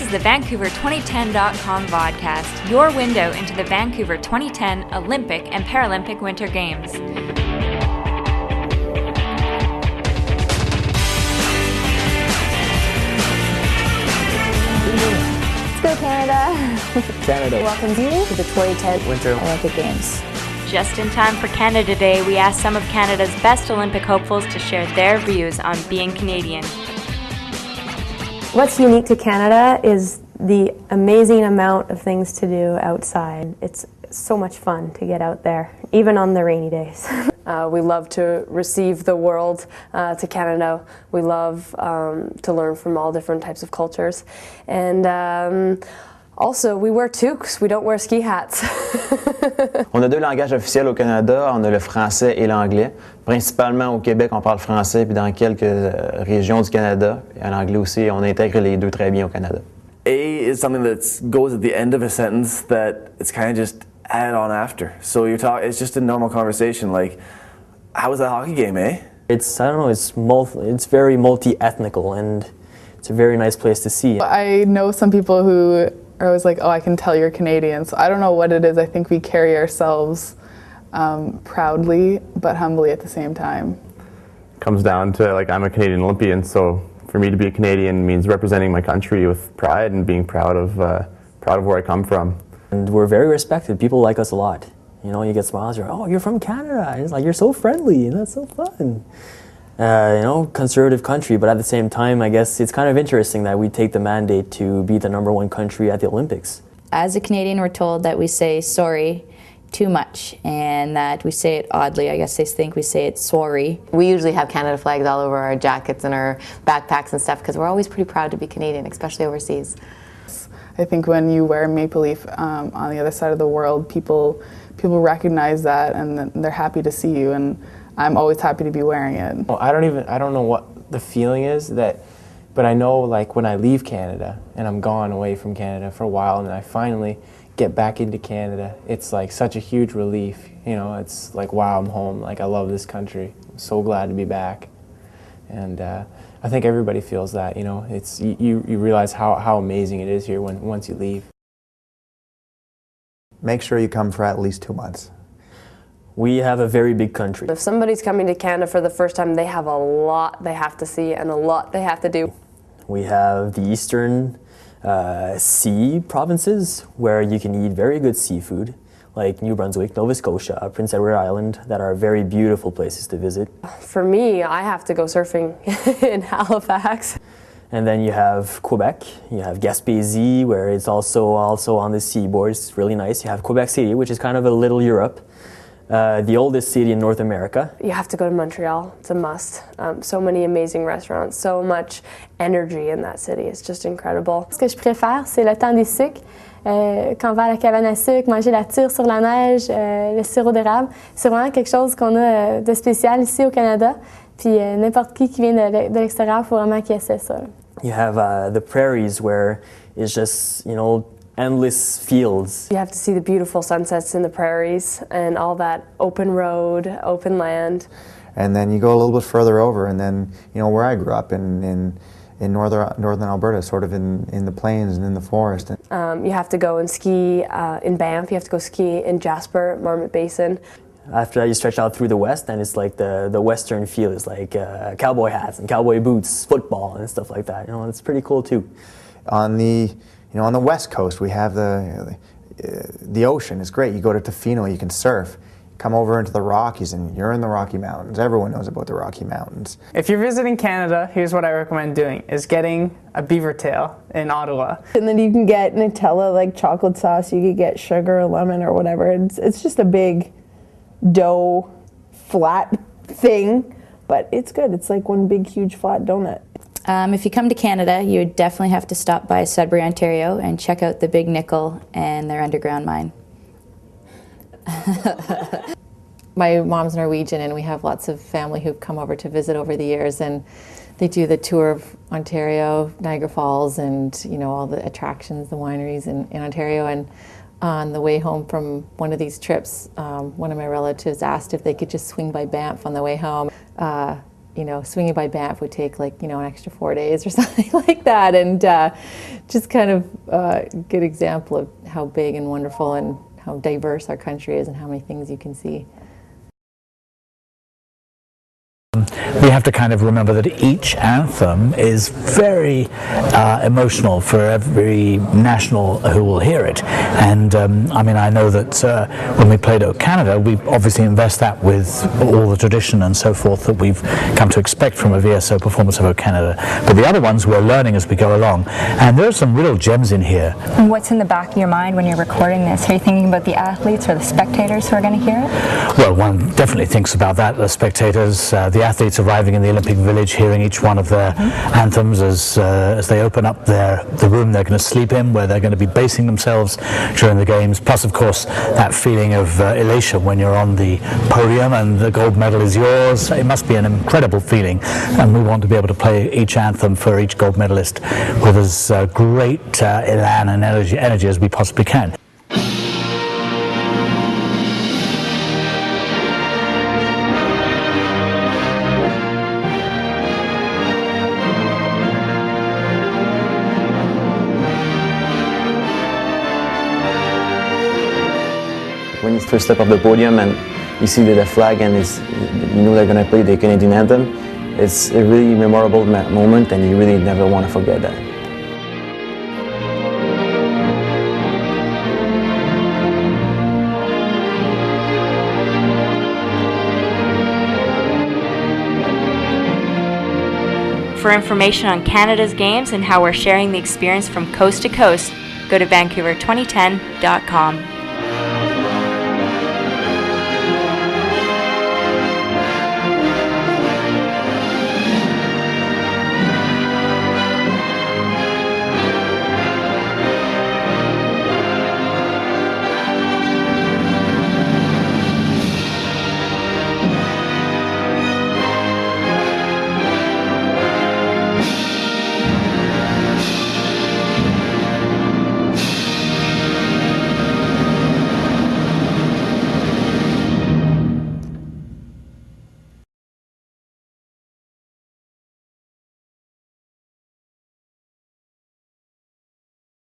is the Vancouver2010.com vodcast, your window into the Vancouver 2010 Olympic and Paralympic Winter Games. Let's go, Canada! Canada welcomes you to the 2010 Winter Olympic Games. Just in time for Canada Day, we asked some of Canada's best Olympic hopefuls to share their views on being Canadian. What's unique to Canada is the amazing amount of things to do outside. It's so much fun to get out there, even on the rainy days. We love to receive the world to Canada. We love to learn from all different types of cultures. And also, we wear toques, we don't wear ski hats. On a deux langages officiels au Canada, on a le français et l'anglais. Principalement au Québec, on parle français, puis dans quelques régions du Canada, en anglais aussi, on intègre les deux très bien au Canada. A is something that goes at the end of a sentence that it's kind of just added on after. So it's just a normal conversation like, how was that hockey game, eh? It's, I don't know, it's very multi-ethnical, and it's a very nice place to see. I know some people who are always like, oh, I can tell you're Canadian. So I don't know what it is. I think we carry ourselves proudly but humbly at the same time. Comes down to, like, I'm a Canadian Olympian, so for me to be a Canadian means representing my country with pride and being proud of where I come from. And we're very respected. People like us a lot. You know, you get smiles, you're, oh, you're from Canada. And it's like, you're so friendly, and that's so fun. You know, conservative country, but at the same time, I guess it's kind of interesting that we take the mandate to be the #1 country at the Olympics. As a Canadian, we're told that we say sorry too much and that we say it oddly. I guess they think we say it sorry. We usually have Canada flags all over our jackets and our backpacks and stuff because we're always pretty proud to be Canadian, especially overseas. I think when you wear maple leaf on the other side of the world, people recognize that and they're happy to see you, and I'm always happy to be wearing it. Well, I don't know what the feeling is but I know, like, when I leave Canada and I'm gone away from Canada for a while and I finally get back into Canada, it's like such a huge relief. You know, it's like, wow, I'm home. Like, I love this country. I'm so glad to be back. And I think everybody feels that, you know. It's you realize how amazing it is here once you leave. Make sure you come for at least 2 months. We have a very big country. If somebody's coming to Canada for the first time, they have a lot they have to see and a lot they have to do. We have the eastern sea provinces where you can eat very good seafood, like New Brunswick, Nova Scotia, Prince Edward Island, that are very beautiful places to visit. For me, I have to go surfing in Halifax. And then you have Quebec, you have Gaspésie, where it's also on the seaboard. It's really nice. You have Quebec City, which is kind of a little Europe. The oldest city in North America. You have to go to Montreal. It's a must. So many amazing restaurants, so much energy in that city. It's just incredible. Ce que je préfère, c'est le temps des sucres. Quand on va à la cabane à sucre, manger la tire sur la neige, le sirop d'érable. C'est vraiment quelque chose qu'on a de spécial ici au Canada. Puis n'importe qui vient de l'extérieur, il faut vraiment qu'il essaie ça. You have the prairies where it's just, you know, endless fields. You have to see the beautiful sunsets in the prairies and all that open road, open land. And then you go a little bit further over, and then, you know, where I grew up in northern Alberta, sort of in the plains and in the forest. You have to go and ski in Banff. You have to go ski in Jasper, Marmot Basin. After that, you stretch out through the west, and it's like the western feel is like cowboy hats and cowboy boots, football and stuff like that. You know, it's pretty cool too. On the west coast, we have the ocean. It's great. You go to Tofino, you can surf. Come over into the Rockies, and you're in the Rocky Mountains. Everyone knows about the Rocky Mountains. If you're visiting Canada, here's what I recommend doing, is getting a beaver tail in Ottawa. And then you can get Nutella, like chocolate sauce. You could get sugar or lemon or whatever. It's just a big dough, flat thing, but it's good. It's like one big, huge, flat donut. If you come to Canada, you would definitely have to stop by Sudbury, Ontario and check out the Big Nickel and their underground mine. My mom's Norwegian, and we have lots of family who've come over to visit over the years, and they do the tour of Ontario, Niagara Falls, and, you know, all the attractions, the wineries in Ontario. And on the way home from one of these trips, one of my relatives asked if they could just swing by Banff on the way home. swinging by Banff would take an extra 4 days or something like that, and just kind of a good example of how big and wonderful and how diverse our country is and how many things you can see. We have to kind of remember that each anthem is very emotional for every national who will hear it. And I know that when we played at Canada, we obviously invest that with all the tradition and so forth that we've come to expect from a VSO performance of O Canada. But the other ones we're learning as we go along. And there are some real gems in here. And what's in the back of your mind when you're recording this? Are you thinking about the athletes or the spectators who are going to hear it? Well, one definitely thinks about that, the spectators, the athletes arriving in the Olympic Village, hearing each one of their anthems as they open up the room they're going to sleep in, where they're going to be basing themselves during the games. Plus, of course, that feeling of elation when you're on the podium and the gold medal is yours. It must be an incredible feeling, and we want to be able to play each anthem for each gold medalist with as great elan and energy as we possibly can. When you first step off the podium and you see the flag and you know they're going to play the Canadian anthem, it's a really memorable moment and you really never want to forget that. For information on Canada's games and how we're sharing the experience from coast to coast, go to Vancouver2010.com.